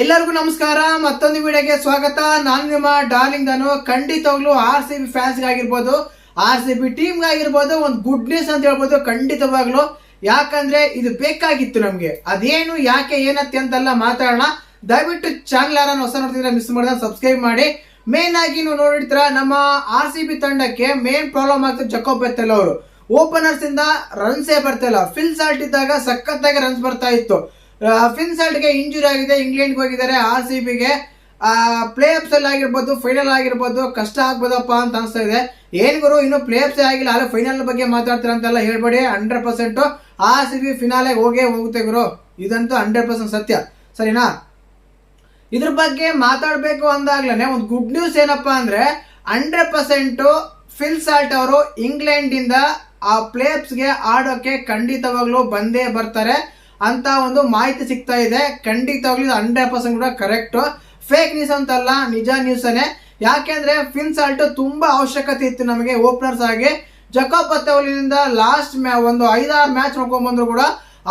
ಎಲ್ಲರಿಗೂ ನಮಸ್ಕಾರ. ಮತ್ತೊಂದು ವಿಡಿಯೋಗೆ ಸ್ವಾಗತ. ನಾನು ನಿಮ್ಮ ಡಾರ್ಲಿಂಗ್ ಧನು. ಖಂಡಿತವಾಗ್ಲೂ RCB ಫ್ಯಾನ್ಸ್ ಆಗಿರ್ಬೋದು, RCB ಟೀಮ್ ಆಗಿರ್ಬೋದು ಒಂದು ಗುಡ್ ನ್ಯೂಸ್ ಅಂತ ಹೇಳ್ಬೋದು ಖಂಡಿತವಾಗ್ಲು. ಯಾಕಂದ್ರೆ ಇದು ಬೇಕಾಗಿತ್ತು ನಮ್ಗೆ. ಅದೇನು ಯಾಕೆ ಏನತ್ತೆ ಅಂತೆಲ್ಲ ಮಾತಾಡೋಣ. ದಯವಿಟ್ಟು ಚಾನಲ್ ಯಾರನ್ನ ಹೊಸ ನೋಡ್ತಿದ್ರೆ ಮಿಸ್ ಮಾಡಿದ್ರೆ ಸಬ್ಸ್ಕ್ರೈಬ್ ಮಾಡಿ. ಮೇನ್ ಆಗಿ ನೀವು ನೋಡಿರ್ತೀರ, ನಮ್ಮ RCB ತಂಡಕ್ಕೆ ಮೇನ್ ಪ್ರಾಬ್ಲಮ್ ಆಗ್ತದೆ ಜಕೋಬ್ ಬೆಥೆಲ್ ಅವರು. ಓಪನರ್ಸ್ ಇಂದ ರನ್ಸೇ ಬರ್ತಿಲ್ಲ. ಫಿಲ್ ಸಾಲ್ಟ್ ಇದ್ದಾಗ ಸಖತ್ತಾಗಿ ರನ್ಸ್ ಬರ್ತಾ ಇತ್ತು. ಫಿನ್ ಸಾಲ್ಟ್ಗೆ ಇಂಜುರಿ ಆಗಿದೆ, ಇಂಗ್ಲೆಂಡ್ಗೆ ಹೋಗಿದ್ದಾರೆ. RCBಗೆ ಪ್ಲೇ ಆಫ್ಸ್ ಅಲ್ಲಿ ಆಗಿರ್ಬೋದು, ಫೈನಲ್ ಆಗಿರ್ಬೋದು ಕಷ್ಟ ಆಗ್ಬೋದಪ್ಪ ಅಂತ ಅನಿಸ್ತಾ ಇದೆ. ಏನ್ ಗುರು ಇನ್ನು ಪ್ಲೇ ಆಫ್ಸ್ ಆಗಿಲ್ಲ, ಅಲ್ಲ ಫೈನಲ್ ಬಗ್ಗೆ ಮಾತಾಡ್ತೀರ ಅಂತೆಲ್ಲ ಹೇಳ್ಬೇಡಿ. 100% RCB ಫಿನಾಲೆ ಹೋಗುತ್ತೆ ಗುರು, ಇದಂತೂ 100% ಸತ್ಯ. ಸರಿನಾ? ಇದ್ರ ಬಗ್ಗೆ ಮಾತಾಡ್ಬೇಕು ಅಂದಾಗ್ಲೇ ಒಂದು ಗುಡ್ ನ್ಯೂಸ್ ಏನಪ್ಪಾ ಅಂದ್ರೆ 100% ಫಿಲ್ ಸಾಲ್ಟ್ ಅವರು ಇಂಗ್ಲೆಂಡ್ ಇಂದ ಆ ಪ್ಲೇ ಆಫ್ಸ್ಗೆ ಆಡೋಕೆ ಖಂಡಿತವಾಗ್ಲೂ ಬಂದೇ ಬರ್ತಾರೆ ಅಂತ ಒಂದು ಮಾಹಿತಿ ಸಿಗ್ತಾ ಇದೆ. ಖಂಡಿತವಾಗ್ಲೂ 100% ಕೂಡ ಕರೆಕ್ಟ್, ಫೇಕ್ ನ್ಯೂಸ್ ಅಂತಲ್ಲ, ನಿಜ ನ್ಯೂಸನೇ. ಯಾಕೆಂದ್ರೆ ಫಿನ್ ಸಾಲ್ಟ್ ತುಂಬಾ ಅವಶ್ಯಕತೆ ಇತ್ತು ನಮಗೆ ಓಪನರ್ಸ್ ಆಗಿ. ಜಕೋಬ್ ಬೆಥೆಲ್ ಲಾಸ್ಟ್ ಒಂದು 5-6 ಮ್ಯಾಚ್ ನೋಡ್ಕೊಂಡ್ ಬಂದ್ರು ಕೂಡ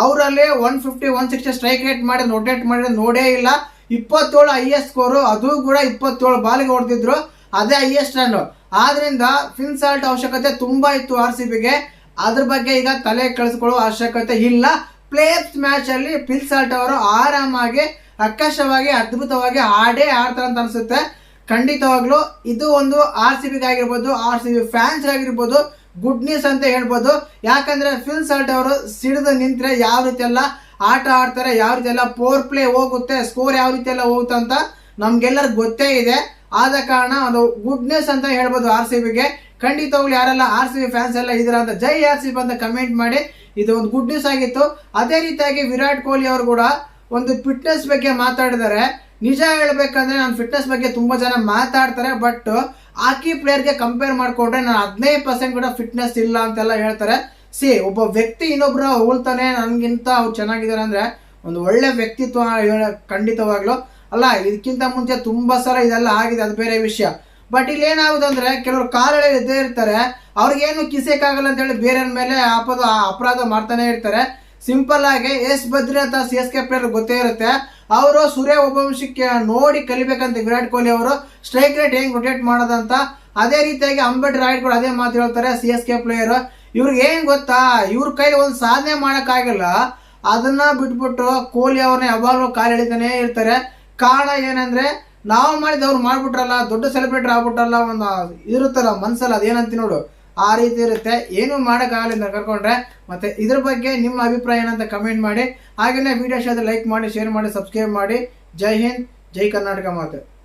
ಅವರಲ್ಲಿ 150 160 ಸ್ಟ್ರೈಕ್ ರೇಟ್ ಮಾಡಿ ರೊಟೇಟ್ ಮಾಡಿ ನೋಡೇ ಇಲ್ಲ. 27 ಹೈಯೆಸ್ಟ್ ಸ್ಕೋರ್, ಅದು ಕೂಡ 27 ಬಾಲಿಗೆ ಹೊಡೆದಿದ್ರು, ಅದೇ ಹೈಯೆಸ್ಟ್ ರನ್. ಆದ್ರಿಂದ ಫಿನ್ ಸಾಲ್ಟ್ ಅವಶ್ಯಕತೆ ತುಂಬಾ ಇತ್ತು RCBಗೆ. ಅದ್ರ ಬಗ್ಗೆ ಈಗ ತಲೆ ಕಳಿಸ್ಕೊಳ್ಳೋ ಅವಶ್ಯಕತೆ ಇಲ್ಲ. ಪ್ಲೇ ಆಫ್ಸ್ ಮ್ಯಾಚ್ ಅಲ್ಲಿ ಫಿಲ್ ಸಾಲ್ಟ್ ಅವರು ಆರಾಮಾಗಿ ಅಕ್ಕಶವಾಗಿ ಅದ್ಭುತವಾಗಿ ಆಡ್ತಾರೆ ಅಂತ ಅನ್ಸುತ್ತೆ. ಖಂಡಿತವಾಗ್ಲು ಇದು ಒಂದು RCBಗೆ ಆಗಿರ್ಬೋದು, RCB ಫ್ಯಾನ್ಸ್ ಆಗಿರ್ಬೋದು ಗುಡ್ ನ್ಯೂಸ್ ಅಂತ ಹೇಳ್ಬೋದು. ಯಾಕಂದ್ರೆ ಫಿಲ್ ಸಾಲ್ಟ್ ಅವರು ಸಿಡಿದು ನಿಂತ್ರೆ ಯಾವ ರೀತಿ ಎಲ್ಲ ಆಟ ಆಡ್ತಾರೆ, ಯಾವ ರೀತಿ ಎಲ್ಲ ಪವರ್ ಪ್ಲೇ ಹೋಗುತ್ತೆ, ಸ್ಕೋರ್ ಯಾವ ರೀತಿ ಎಲ್ಲ ಹೋಗುತ್ತೆ ಅಂತ ನಮ್ಗೆಲ್ಲರಿಗೂ ಗೊತ್ತೇ ಇದೆ. ಆದ ಕಾರಣ ಅದು ಗುಡ್ ನ್ಯೂಸ್ ಅಂತ ಹೇಳ್ಬೋದು RCBಗೆ. ಖಂಡಿತವಾಗ್ಲು ಯಾರೆಲ್ಲ RCB ಫ್ಯಾನ್ಸ್ ಎಲ್ಲ ಇದರ ಅಂತ ಜೈ RCB ಅಂತ ಕಮೆಂಟ್ ಮಾಡಿ. ಇದು ಒಂದು ಗುಡ್ ನ್ಯೂಸ್ ಆಗಿತ್ತು. ಅದೇ ರೀತಿಯಾಗಿ ವಿರಾಟ್ ಕೊಹ್ಲಿ ಅವರು ಕೂಡ ಒಂದು ಫಿಟ್ನೆಸ್ ಬಗ್ಗೆ ಮಾತಾಡಿದ್ದಾರೆ. ನಿಜ ಹೇಳ್ಬೇಕಂದ್ರೆ ನಾನು ಫಿಟ್ನೆಸ್ ಬಗ್ಗೆ ತುಂಬಾ ಜನ ಮಾತಾಡ್ತಾರೆ, ಬಟ್ ಹಾಕಿ ಪ್ಲೇಯರ್ಗೆ ಕಂಪೇರ್ ಮಾಡ್ಕೊಂಡ್ರೆ ನಾನು 15% ಕೂಡ ಫಿಟ್ನೆಸ್ ಇಲ್ಲ ಅಂತೆಲ್ಲ ಹೇಳ್ತಾರೆ. ಒಬ್ಬ ವ್ಯಕ್ತಿ ಇನ್ನೊಬ್ರ ಹೋಲ್ತಾನೆ ನನ್ಗಿಂತ ಅವ್ರು ಚೆನ್ನಾಗಿದ್ದಾರೆ ಅಂದ್ರೆ ಒಂದು ಒಳ್ಳೆ ವ್ಯಕ್ತಿತ್ವ ಖಂಡಿತವಾಗ್ಲು ಅಲ್ಲ. ಇದಕ್ಕಿಂತ ಮುಂಚೆ ತುಂಬಾ ಸಲ ಇದೆಲ್ಲ ಆಗಿದೆ, ಅದು ಬೇರೆ ವಿಷಯ. ಬಟ್ ಇಲ್ಲಿ ಏನಾಗುತ್ತೆ ಅಂದ್ರೆ ಕೆಲವರು ಕಾಲಲ್ಲಿ ಇದ್ದೇ ಇರ್ತಾರೆ, ಅವ್ರಿಗೇನು ಕಿಸಕ್ಕಾಗಲ್ಲ ಅಂತ ಹೇಳಿ ಬೇರೆ ಮೇಲೆ ಅಪರಾಧ ಮಾಡ್ತಾನೆ ಇರ್ತಾರೆ. ಸಿಂಪಲ್ ಆಗಿ ಬದ್ರಿನಾಥ್ CSK ಪ್ಲೇಯರ್ ಗೊತ್ತೇ ಇರುತ್ತೆ. ಅವರು ಸೂರ್ಯವಂಶಕ್ಕೆ ನೋಡಿ ಕಲಿಬೇಕಂತ ವಿರಾಟ್ ಕೊಹ್ಲಿ ಅವರು ಸ್ಟ್ರೈಕ್ ರೇಟ್ ಹೆಂಗ್ ರೊಟೇಟ್ ಮಾಡೋದಂತ. ಅದೇ ರೀತಿಯಾಗಿ ಅಂಬಟ್ ರಾಯ್ಡ್ ಕೂಡ ಅದೇ ಮಾತು ಹೇಳ್ತಾರೆ CSK ಪ್ಲೇಯರ್. ಇವ್ರಿಗೆ ಏನ್ ಗೊತ್ತಾ, ಇವ್ರ ಕೈಲಿ ಒಂದು ಸಾಧನೆ ಮಾಡಕ್ ಆಗಲ್ಲ, ಅದನ್ನ ಬಿಟ್ಬಿಟ್ಟು ಕೊಹ್ಲಿ ಅವ್ರನ್ನ ಯಾವಾಗಲೂ ಕಾಲು ಎಳಿತಾನೆ ಇರ್ತಾರೆ. ಕಾರಣ ಏನಂದ್ರೆ ನಾವು ಮಾಡಿದವ್ರು ಮಾಡ್ಬಿಟ್ರಲ್ಲ, ದೊಡ್ಡ ಸೆಲೆಬ್ರಿಟಿ ಆಗ್ಬಿಟ್ರಲ್ಲ, ಒಂದು ಇರುತ್ತಲ್ಲ ಮನ್ಸಲ್ಲ, ಅದೇನಂತ ನೋಡು ಆ ರೀತಿ ಇರುತ್ತೆ. ಏನು ಮಾಡೋಕ್ಕಾಗಲ್ಲ ಕರ್ಕೊಂಡ್ರೆ. ಮತ್ತೆ ಇದ್ರ ಬಗ್ಗೆ ನಿಮ್ಮ ಅಭಿಪ್ರಾಯ ಏನಂತ ಕಮೆಂಟ್ ಮಾಡಿ. ಹಾಗೆಯೇ ವಿಡಿಯೋ ಲೈಕ್ ಮಾಡಿ, ಶೇರ್ ಮಾಡಿ, ಸಬ್ಸ್ಕ್ರೈಬ್ ಮಾಡಿ. ಜೈ ಹಿಂದ್, ಜೈ ಕರ್ನಾಟಕ ಮಾತು.